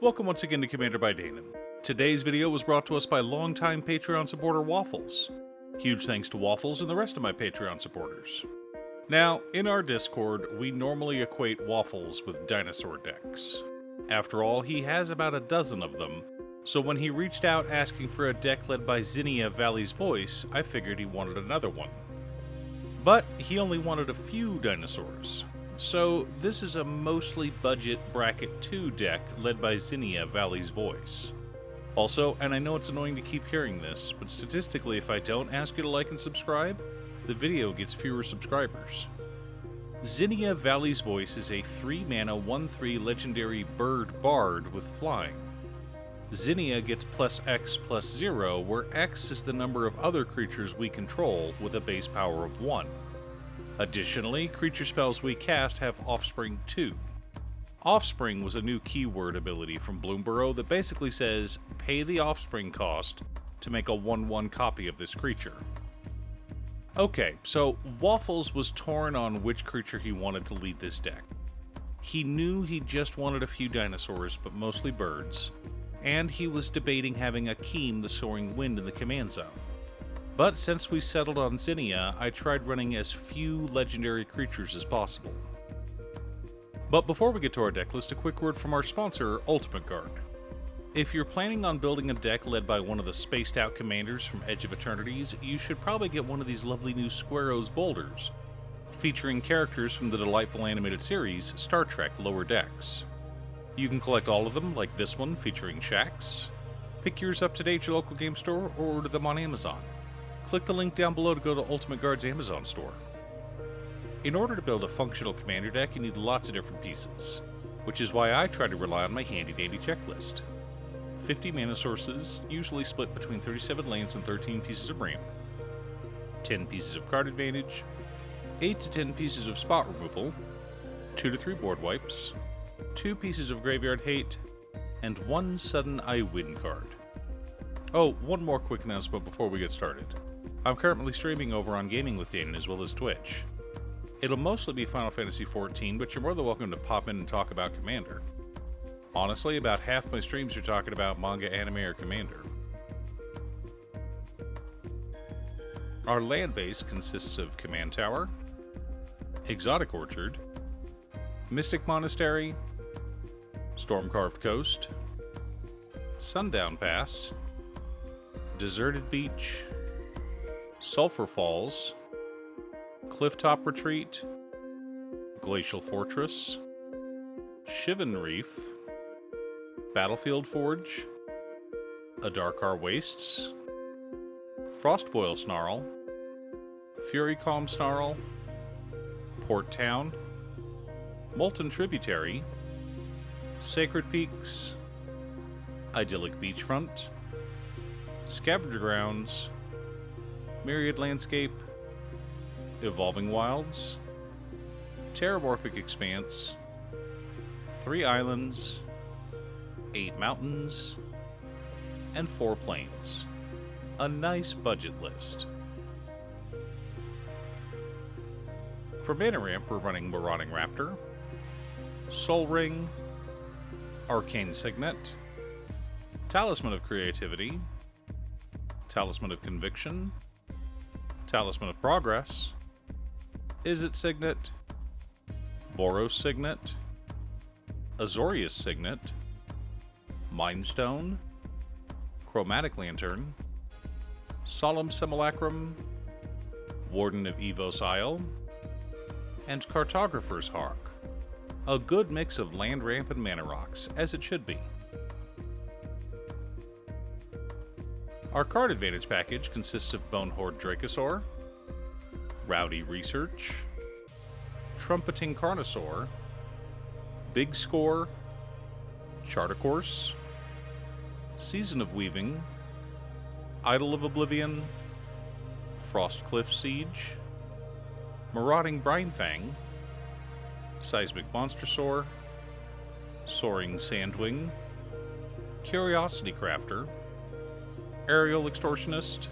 Welcome once again to Commander by Danon. Today's video was brought to us by longtime Patreon supporter Waffles. Huge thanks to Waffles and the rest of my Patreon supporters. Now, in our Discord, we normally equate Waffles with dinosaur decks. After all, he has about a dozen of them, so when he reached out asking for a deck led by Zinnia Valley's Voice, I figured he wanted another one. But he only wanted a few dinosaurs. So this is a mostly budget bracket 2 deck led by Zinnia Valley's Voice. Also, and I know it's annoying to keep hearing this, but statistically if I don't ask you to like and subscribe, the video gets fewer subscribers. Zinnia Valley's Voice is a 3-mana 1/3 legendary bird bard with flying. Zinnia gets +X+0, where X is the number of other creatures we control with a base power of 1. Additionally, creature spells we cast have Offspring 2. Offspring was a new keyword ability from Bloomborough that basically says, pay the Offspring cost to make a 1/1 copy of this creature. Okay, so Waffles was torn on which creature he wanted to lead this deck. He knew he just wanted a few dinosaurs, but mostly birds, and he was debating having Akeem the Soaring Wind in the command zone. But since we settled on Zinnia, I tried running as few legendary creatures as possible. But before we get to our deck list, a quick word from our sponsor, Ultimate Guard. If you're planning on building a deck led by one of the spaced out commanders from Edge of Eternities, you should probably get one of these lovely new Squaros boulders, featuring characters from the delightful animated series Star Trek Lower Decks. You can collect all of them, like this one featuring Shax. Pick yours up today at your local game store or order them on Amazon. Click the link down below to go to Ultimate Guard's Amazon store. In order to build a functional commander deck, you need lots of different pieces, which is why I try to rely on my handy-dandy checklist. 50 mana sources, usually split between 37 lands and 13 pieces of ramp, 10 pieces of card advantage, 8 to 10 pieces of spot removal, 2 to 3 board wipes, 2 pieces of graveyard hate, and 1 sudden I win card. Oh, one more quick announcement before we get started. I'm currently streaming over on Gaming with Danon as well as Twitch. It'll mostly be Final Fantasy XIV, but you're more than welcome to pop in and talk about Commander. Honestly, about half my streams are talking about manga, anime, or Commander. Our land base consists of Command Tower, Exotic Orchard, Mystic Monastery, Storm-Carved Coast, Sundown Pass, Deserted Beach, Sulphur Falls, Clifftop Retreat, Glacial Fortress, Shivan Reef, Battlefield Forge, Adarkar Wastes, Frostboil Snarl, Fury Calm Snarl, Port Town, Molten Tributary, Sacred Peaks, Idyllic Beachfront, Scavenger Grounds, Myriad Landscape, Evolving Wilds, Terramorphic Expanse, 3 islands, 8 mountains, and 4 plains. A nice budget list. For mana ramp, we're running Marauding Raptor, Soul Ring, Arcane Signet, Talisman of Creativity, Talisman of Conviction, Talisman of Progress, Izzet Signet, Boros Signet, Azorius Signet, Mindstone, Chromatic Lantern, Solemn Simulacrum, Warden of Evos Isle, and Cartographer's Hawk. A good mix of land ramp and mana rocks, as it should be. Our card advantage package consists of Bonehorde Dracosaur, Rowdy Research, Trumpeting Carnosaur, Big Score, Chartercourse, Season of Weaving, Idol of Oblivion, Frostcliff Siege, Marauding Brinefang, Seismic Monstrosaur, Soaring Sandwing, Curiosity Crafter, Aerial Extortionist,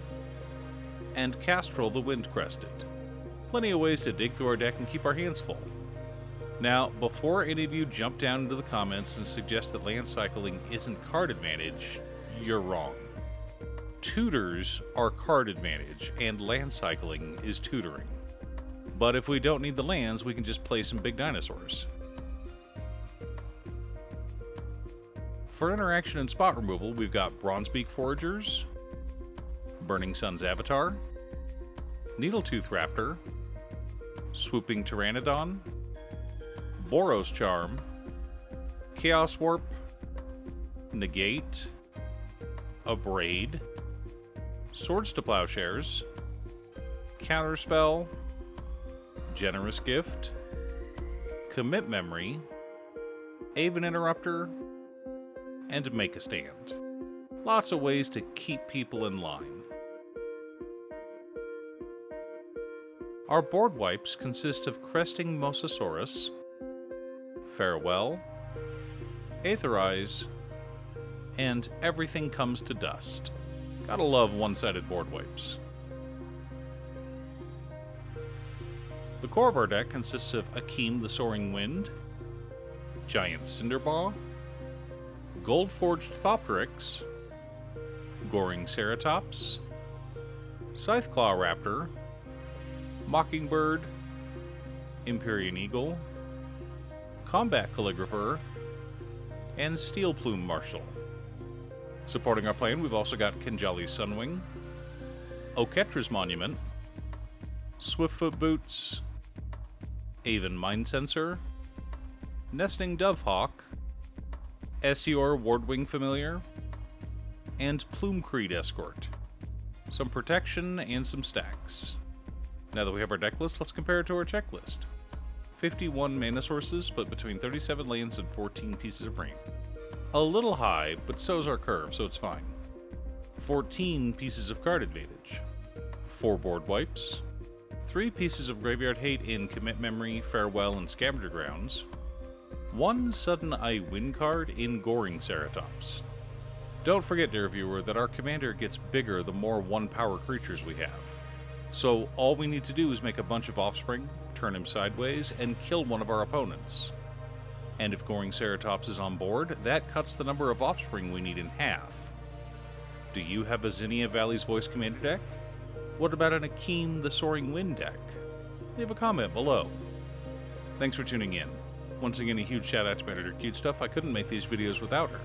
and Castrel the Wind-Crested. Plenty of ways to dig through our deck and keep our hands full. Now, before any of you jump down into the comments and suggest that land cycling isn't card advantage, you're wrong. Tutors are card advantage, and land cycling is tutoring. But if we don't need the lands, we can just play some big dinosaurs. For interaction and spot removal, we've got Bronzebeak Foragers, Burning Sun's Avatar, Needletooth Raptor, Swooping Pteranodon, Boros Charm, Chaos Warp, Negate, Abrade, Swords to Plowshares, Counterspell, Generous Gift, Commit Memory, Aven Interrupter, and Make a Stand. Lots of ways to keep people in line. Our board wipes consist of Cresting Mosasaurus, Farewell, Aetherize, and Everything Comes to Dust. Gotta love one-sided board wipes. The core of our deck consists of Akeem the Soaring Wind, Giant Cinderbaugh, Gold-Forged Thopteryx, Goring Ceratops, Scytheclaw Raptor, Mockingbird, Empyrean Eagle, Combat Calligrapher, and Steel Plume Marshal. Supporting our plan, we've also got Kinjali Sunwing, Oketra's Monument, Swiftfoot Boots, Aven Mind Sensor, Nesting Dovehawk, Essior Wardwing Familiar, and Plume Creed Escort. Some protection and some stacks. Now that we have our deck list, let's compare it to our checklist. 51 mana sources, split between 37 lands and 14 pieces of rain. A little high, but so's our curve, so it's fine. 14 pieces of card advantage. 4 board wipes. 3 pieces of graveyard hate in Commit Memory, Farewell, and Scavenger Grounds. 1 Sudden Eye Win card in Goring Ceratops. Don't forget, dear viewer, that our commander gets bigger the more 1-power creatures we have. So all we need to do is make a bunch of offspring, turn him sideways, and kill one of our opponents. And if Goring Ceratops is on board, that cuts the number of offspring we need in half. Do you have a Zinnia Valley's Voice Commander deck? What about an Akeem the Soaring Wind deck? Leave a comment below. Thanks for tuning in. Once again, a huge shout out to my editor Cutestuff. I couldn't make these videos without her.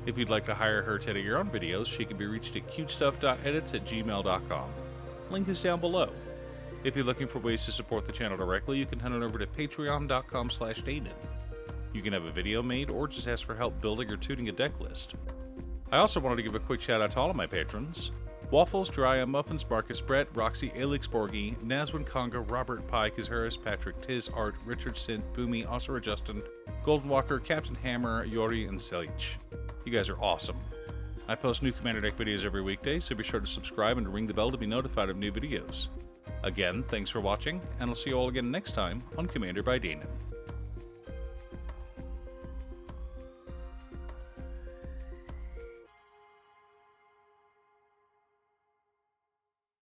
If you'd like to hire her to edit your own videos, she can be reached at cutestuff.edits@gmail.com. Link is down below. If you're looking for ways to support the channel directly, you can head on over to patreon.com/Danon. You can have a video made or just ask for help building or tuning a deck list. I also wanted to give a quick shout out to all of my patrons. Waffles, Jiraiya, Muffins, Marcus, Brett, Roxy, Alix Borgi, Nazwin Conga, Robert Pye, Harris, Patrick, Tiz, Art, Richard Sint, Boomy, Osira Justin, Golden Walker, Captain Hammer, Yori, and Selich. You guys are awesome. I post new Commander Deck videos every weekday, so be sure to subscribe and ring the bell to be notified of new videos. Again, thanks for watching, and I'll see you all again next time on Commander by Danon.